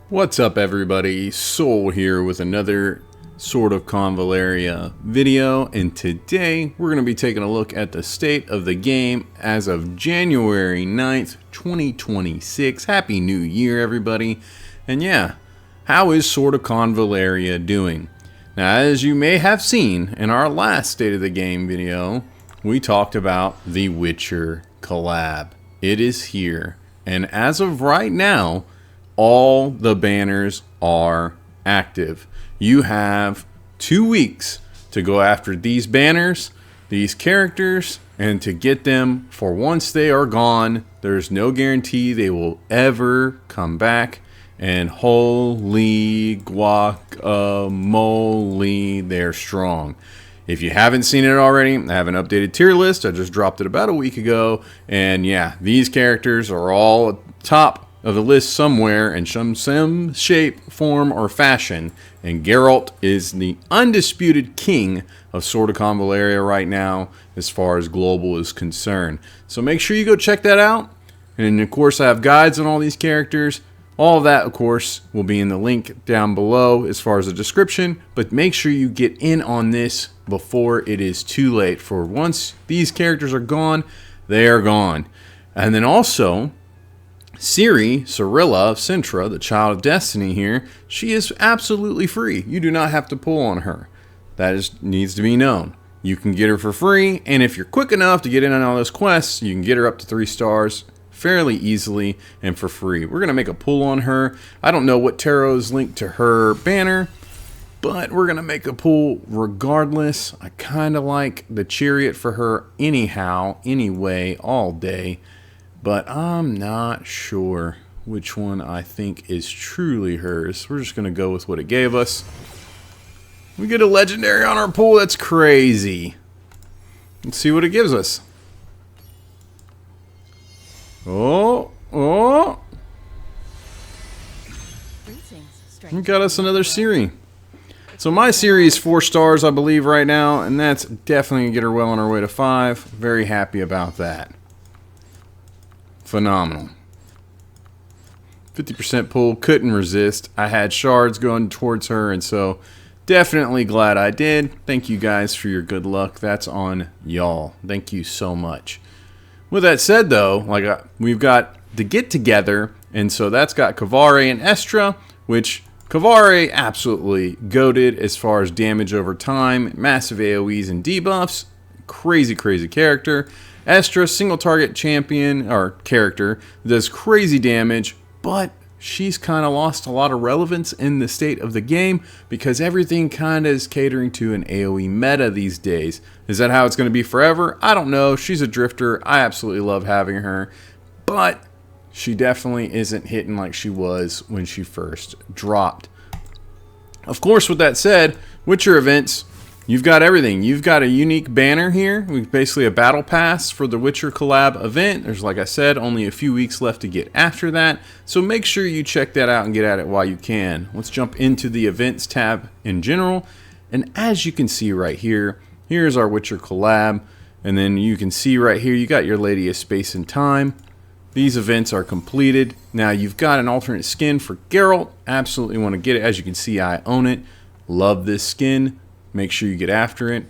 What's up everybody, Soul here with another Sword of Convallaria video, and today we're going to be taking a look at the state of the game as of January 9th, 2026. Happy New Year everybody, and yeah, how is Sword of Convallaria doing? Now, as you may have seen in our last State of the Game video, we talked about the Witcher collab. It is here, and as of right now, all the banners are active. You have 2 weeks to go after these banners, these characters, and to get them, for once they are gone, there's no guarantee they will ever come back. And holy guacamole, they're strong. If you haven't seen it already, I have an updated tier list. I just dropped it about a week ago. And yeah, these characters are all top of the list somewhere in some shape, form, or fashion. And Geralt is the undisputed king of Sword of Convallaria right now as far as global is concerned. So make sure you go check that out. And of course, I have guides on all these characters. All of that, of course, will be in the link down below as far as the description. But make sure you get in on this before it is too late. For once these characters are gone, they are gone. And then also, Ciri of Cintra, the child of destiny here, she is absolutely free. You do not have to pull on her. That needs to be known. You can get her for free, and if you're quick enough to get in on all those quests, you can get her up to 3 stars fairly easily and for free. We're going to make a pull on her. I don't know what tarot is linked to her banner, but we're going to make a pull regardless. I kind of like the chariot for her anyhow, anyway, all day. But I'm not sure which one I think is truly hers. We're just going to go with what it gave us. We get a legendary on our pool. That's crazy. Let's see what it gives us. Oh. We got us another Ciri. So my Ciri is 4 stars, I believe, right now. And that's definitely going to get her well on her way to 5. Very happy about that. Phenomenal. 50% pull, couldn't resist. I had shards going towards her, and so definitely glad I did. Thank you guys for your good luck. That's on y'all. Thank you so much. With that said, though, we've got the get together, and so that's got Convallaria and Estra, which Convallaria absolutely goated as far as damage over time, massive AoEs and debuffs. Crazy character. Estra, single target champion or character, does crazy damage, but she's kind of lost a lot of relevance in the state of the game because everything kind of is catering to an AoE meta these days. Is that how it's going to be forever? I don't know. She's a drifter. I absolutely love having her, but she definitely isn't hitting like she was when she first dropped. Of course, with that said, Witcher events, you've got everything. You've got a unique banner here. We've basically a battle pass for the Witcher collab event. There's, like I said, only a few weeks left to get after that. So make sure you check that out and get at it while you can. Let's jump into the events tab in general. And as you can see right here, here's our Witcher collab. And then you can see right here, you got your Lady of Space and Time. These events are completed. Now you've got an alternate skin for Geralt. Absolutely want to get it. As you can see, I own it. Love this skin. Make sure you get after it.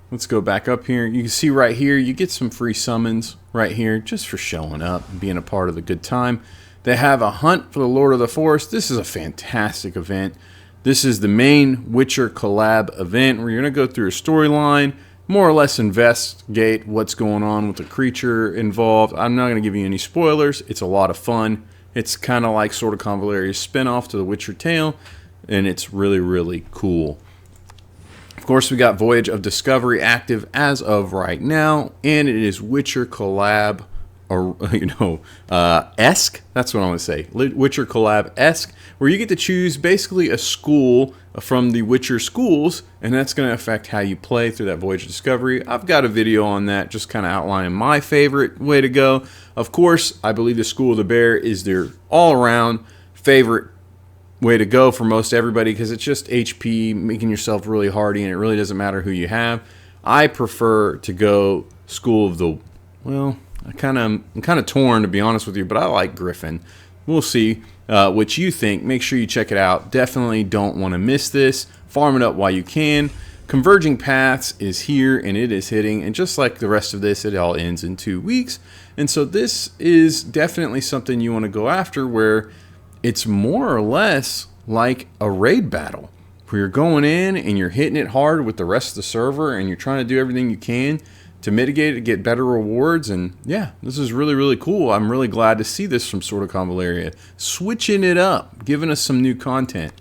Let's go back up here. You can see right here, you get some free summons right here just for showing up and being a part of the good time. They have a hunt for the Lord of the Forest. This is a fantastic event. This is the main Witcher collab event where you're going to go through a storyline, more or less investigate what's going on with the creature involved. I'm not going to give you any spoilers. It's a lot of fun. It's kind of like Sword of Convallaria's spin-off to the Witcher tale, and it's really cool. Of course, we got Voyage of Discovery active as of right now, and it is Witcher collab, or esque. That's what I want to say. Witcher collab esque, where you get to choose basically a school from the Witcher schools, and that's going to affect how you play through that Voyage of Discovery. I've got a video on that, just kind of outlining my favorite way to go. Of course, I believe the School of the Bear is their all-around favorite way to go for most everybody because it's just HP, making yourself really hardy, and it really doesn't matter who you have. I prefer to go School of the, well, I'm kind of torn, to be honest with you, but I like Griffin. We'll see. what you think. Make sure you check it out. Definitely don't want to miss this. Farm it up while you can. Converging Paths is here and it is hitting, and just like the rest of this, it all ends in 2 weeks. And so this is definitely something you want to go after, where it's more or less like a raid battle, where you're going in and you're hitting it hard with the rest of the server and you're trying to do everything you can to mitigate it, to get better rewards. And yeah, this is really, really cool. I'm really glad to see this from Sword of Convallaria, switching it up, giving us some new content.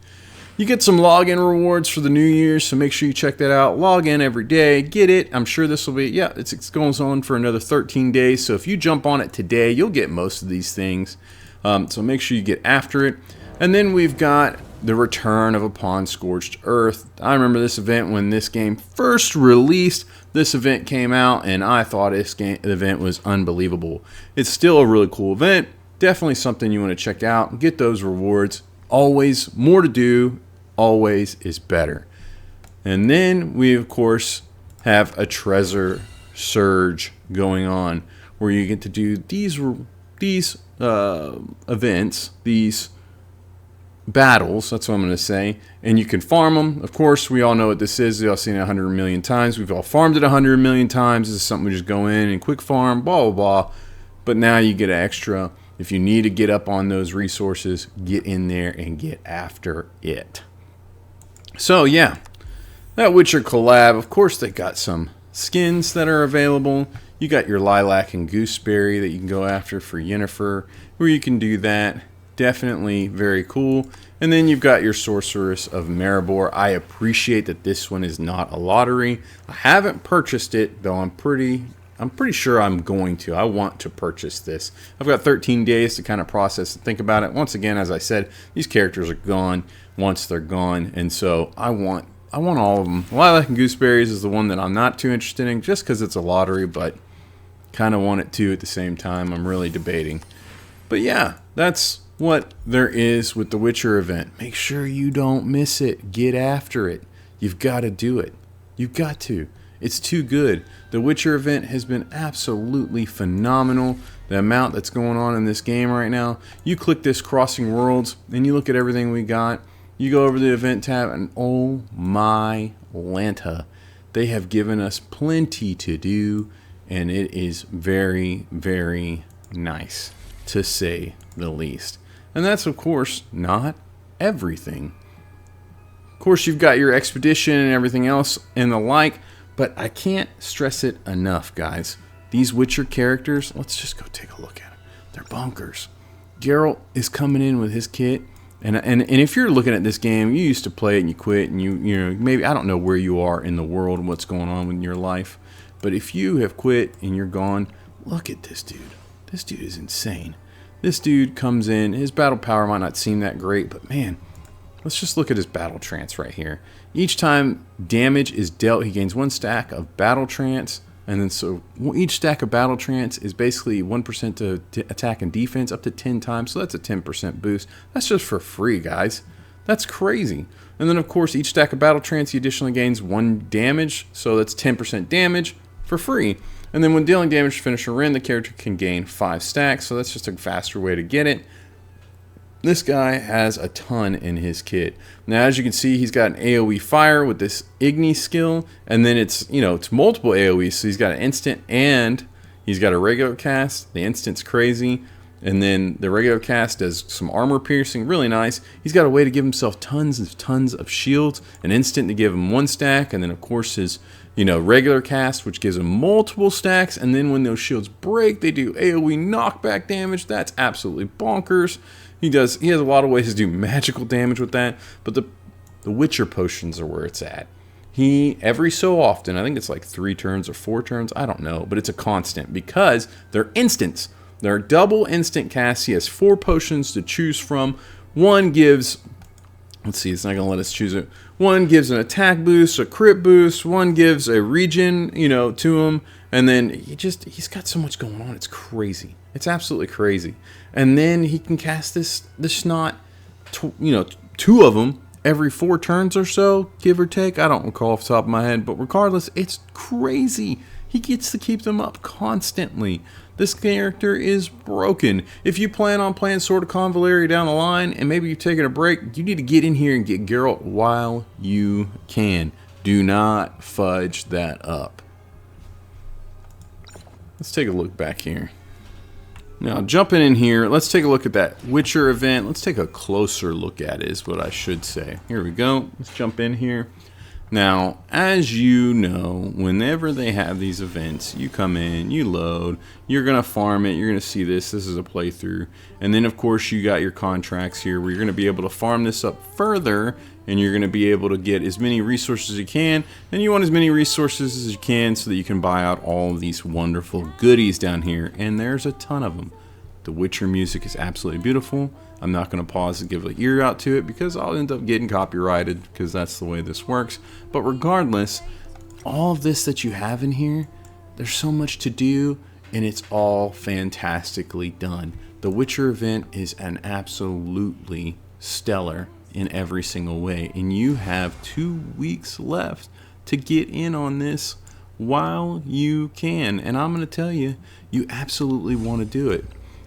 You get some login rewards for the New Year, so make sure you check that out. Log in every day, get it. I'm sure this will be, yeah, it's going on for another 13 days. So if you jump on it today, you'll get most of these things. So make sure you get after it. And then we've got the return of Upon Scorched Earth. I remember this event when this game first released. This event came out, and I thought this event was unbelievable. It's still a really cool event. Definitely something you want to check out. Get those rewards. Always more to do. Always is better. And then we, of course, have a treasure surge going on, where you get to do these events, these battles, that's what I'm going to say, and you can farm them. Of course, we all know what this is. We've all seen it 100 million times. We've all farmed it 100 million times. This is something we just go in and quick farm, blah, blah, blah. But now you get extra. If you need to get up on those resources, get in there and get after it. So yeah, that Witcher collab, of course they got some skins that are available. You got your Lilac and Gooseberry that you can go after for Yennefer, where you can do that. Definitely very cool. And then you've got your Sorceress of Maribor. I appreciate that this one is not a lottery. I haven't purchased it, though I'm pretty sure I'm going to. I want to purchase this. I've got 13 days to kind of process and think about it. Once again, as I said, these characters are gone once they're gone, and so I want all of them. Lilac and Gooseberries is the one that I'm not too interested in, just because it's a lottery, but kind of want it too at the same time. I'm really debating. But yeah, that's what there is with the Witcher event. Make sure you don't miss it. Get after it. You've got to do it. You've got to. It's too good. The Witcher event has been absolutely phenomenal. The amount that's going on in this game right now. You click this Crossing Worlds and you look at everything we got. You go over the event tab and oh my Lanta. They have given us plenty to do, and it is very, very nice, to say the least. And that's, of course, not everything. Of course, you've got your expedition and everything else and the like, but I can't stress it enough, guys. These Witcher characters, let's just go take a look at them. They're bonkers. Geralt is coming in with his kit. And if you're looking at this game, you used to play it and you quit, and you know, maybe, I don't know where you are in the world and what's going on in your life, but if you have quit and you're gone, look at this dude. This dude is insane. This dude comes in, his battle power might not seem that great, but man, let's just look at his battle trance right here. Each time damage is dealt, he gains 1 stack of battle trance. And then so each stack of battle trance is basically 1% to attack and defense up to 10 times. So that's a 10% boost. That's just for free, guys. That's crazy. And then, of course, each stack of battle trance, he additionally gains 1 damage. So that's 10% damage for free. And then when dealing damage to finish a run, the character can gain 5 stacks. So that's just a faster way to get it. This guy has a ton in his kit. Now, as you can see, he's got an AoE fire with this Igni skill, and then it's multiple AoEs. So he's got an instant and he's got a regular cast. The instant's crazy, and then the regular cast does some armor piercing, really nice. He's got a way to give himself tons and tons of shields, an instant to give him 1 stack, and then of course his regular cast, which gives him multiple stacks, and then when those shields break, they do AoE knockback damage. That's absolutely bonkers. He has a lot of ways to do magical damage with that, but the Witcher potions are where it's at. He, every so often, I think it's like 3 turns or 4 turns, I don't know, but it's a constant because they're instants. They're double instant casts. He has 4 potions to choose from. One gives, let's see, it's not going to let us choose it. One gives an attack boost, a crit boost. One gives a regen, to him. And then he's got so much going on. It's crazy. It's absolutely crazy. And then he can cast this snot, 2 of them every 4 turns or so, give or take. I don't recall off the top of my head, but regardless, it's crazy. he gets to keep them up constantly. This character is broken. If you plan on playing Sword of Convallaria down the line and maybe you're taking a break, you need to get in here and get Geralt while you can. Do not fudge that up. Let's take a look back here. Now, jumping in here, let's take a look at that Witcher event. Let's take a closer look at it, is what I should say. Here we go. Let's jump in here. Now, as you know, whenever they have these events, you come in, you load, you're going to farm it, you're going to see this is a playthrough. And then, of course, you got your contracts here where you're going to be able to farm this up further, and you're going to be able to get as many resources as you can. And you want as many resources as you can so that you can buy out all of these wonderful goodies down here. And there's a ton of them. The Witcher music is absolutely beautiful. I'm not going to pause and give an ear out to it because I'll end up getting copyrighted because that's the way this works. But regardless, all of this that you have in here, there's so much to do and it's all fantastically done. The Witcher event is an absolutely stellar in every single way. And you have 2 weeks left to get in on this while you can. And I'm going to tell you, you absolutely want to do it.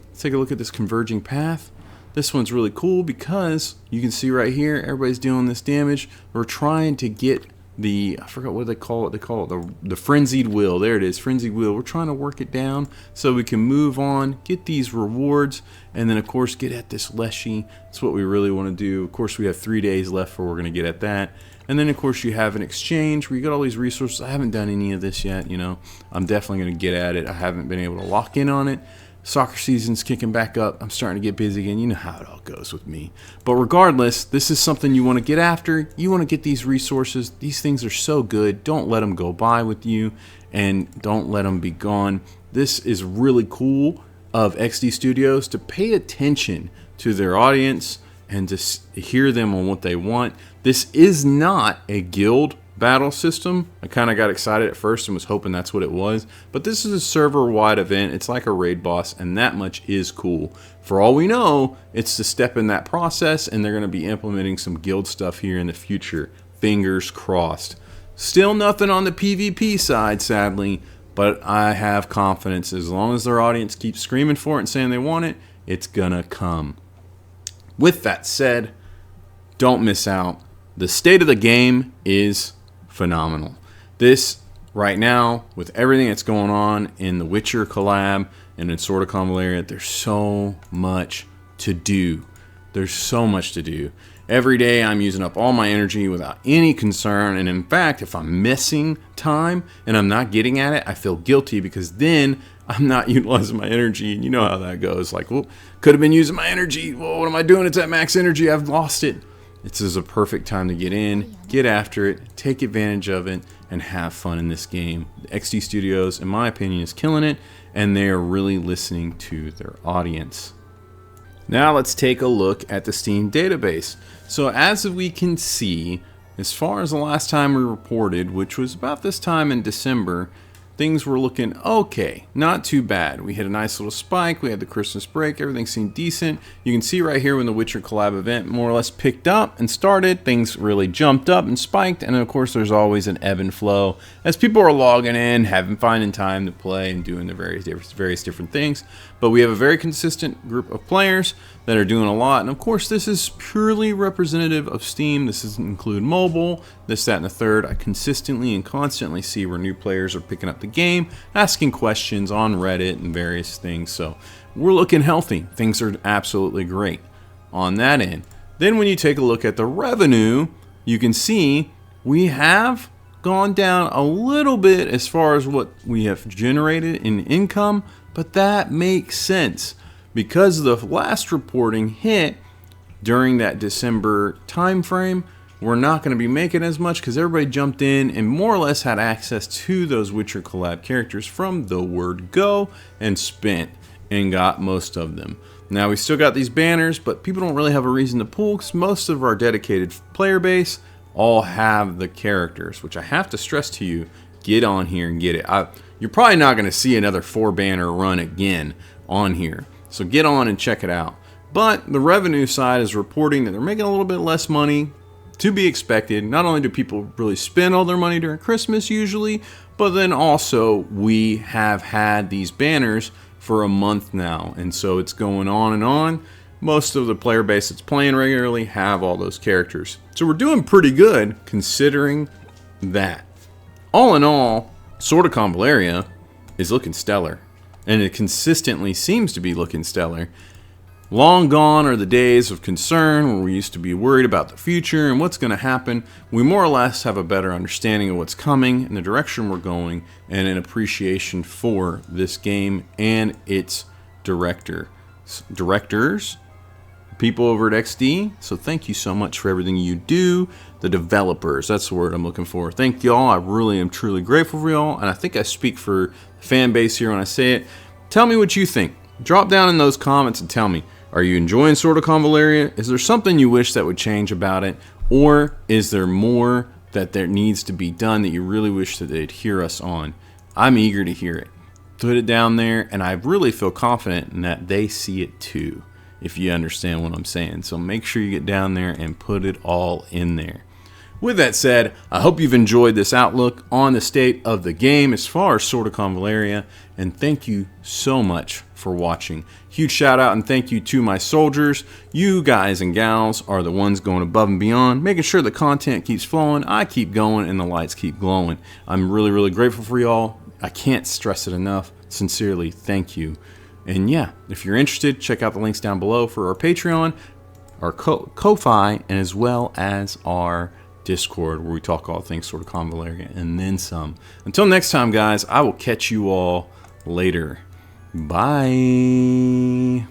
Let's take a look at this converging path. This one's really cool because you can see right here, everybody's doing this damage. We're trying to get the, I forgot what they call it. They call it the frenzied will. There it is, frenzied will. We're trying to work it down so we can move on, get these rewards, and then of course get at this Leshy. That's what we really want to do. Of course, we have 3 days left where we're going to get at that. And then of course you have an exchange where you got all these resources. I haven't done any of this yet, you know. I'm definitely going to get at it. I haven't been able to lock in on it. Soccer season's kicking back up. I'm starting to get busy again. You know how it all goes with me. But regardless, this is something you want to get after. You want to get these resources. These things are so good. Don't let them go by with you, and don't let them be gone. This is really cool of XD Studios to pay attention to their audience and to hear them on what they want. This is not a guild battle system. I kind of got excited at first and was hoping that's what it was, but this is a server-wide event. It's like a raid boss, and that much is cool. For all we know, it's the step in that process, and they're going to be implementing some guild stuff here in the future. Fingers crossed. Still nothing on the PvP side, sadly, but I have confidence as long as their audience keeps screaming for it and saying they want it, it's gonna come. With that said, don't miss out. The state of the game is phenomenal. This right now, with everything that's going on in the Witcher collab and in Sword of Convallaria, there's so much to do. There's so much to do. Every day I'm using up all my energy without any concern, and in fact, if I'm missing time and I'm not getting at it, I feel guilty because then I'm not utilizing my energy, and you know how that goes. Like, well, could have been using my energy. Well, what am I doing? It's at max energy. I've lost it. This is a perfect time to get in, get after it, take advantage of it, and have fun in this game. XD Studios, in my opinion, is killing it, and they are really listening to their audience. Now let's take a look at the Steam database. So as we can see, as far as the last time we reported, which was about this time in December, things were looking okay, not too bad. We hit a nice little spike, we had the Christmas break, everything seemed decent. You can see right here when the Witcher collab event more or less picked up and started, things really jumped up and spiked, and of course there's always an ebb and flow as people are logging in, finding time to play and doing the various different things. But we have a very consistent group of players that are doing a lot, and of course this is purely representative of Steam. This doesn't include mobile, this, that, and the third. I consistently and constantly see where new players are picking up the game, asking questions on Reddit and various things, so we're looking healthy. Things are absolutely great on that end. Then when you take a look at the revenue, you can see we have gone down a little bit as far as what we have generated in income, but that makes sense because the last reporting hit during that December time frame. We're not going to be making as much because everybody jumped in and more or less had access to those Witcher collab characters from the word go and spent and got most of them. Now we still got these banners, but people don't really have a reason to pull because most of our dedicated player base all have the characters, which I have to stress to you, get on here and get it. You're probably not going to see another 4-banner run again on here, so get on and check it out. But the revenue side is reporting that they're making a little bit less money to be expected. Not only do people really spend all their money during Christmas usually, but then also we have had these banners for a month now, and so it's going on and on. Most of the player base that's playing regularly have all those characters. So we're doing pretty good considering that. All in all, Sword of Convallaria is looking stellar, and it consistently seems to be looking stellar. Long gone are the days of concern where we used to be worried about the future and what's going to happen. We more or less have a better understanding of what's coming and the direction we're going, and an appreciation for this game and its directors, people over at XD. So thank you so much for everything you do. The developers, that's the word I'm looking for. Thank y'all. I really am truly grateful for y'all, and I think I speak for the fan base here when I say it. Tell me what you think. Drop down in those comments and tell me, are you enjoying Sword of Convallaria? Is there something you wish that would change about it? Or is there more that there needs to be done that you really wish that they'd hear us on? I'm eager to hear it. Put it down there, and I really feel confident in that they see it too, if you understand what I'm saying. So make sure you get down there and put it all in there. With that said, I hope you've enjoyed this outlook on the state of the game as far as Sword of Convallaria, and thank you so much for watching. Huge shout out and thank you to my soldiers. You guys and gals are the ones going above and beyond, making sure the content keeps flowing, I keep going, and the lights keep glowing. I'm really, really grateful for y'all. I can't stress it enough. Sincerely, thank you. And yeah, if you're interested, check out the links down below for our Patreon, our Ko-Fi, and as well as our Discord, where we talk all things Sword of Convallaria and then some. Until next time, guys, I will catch you all later. Bye.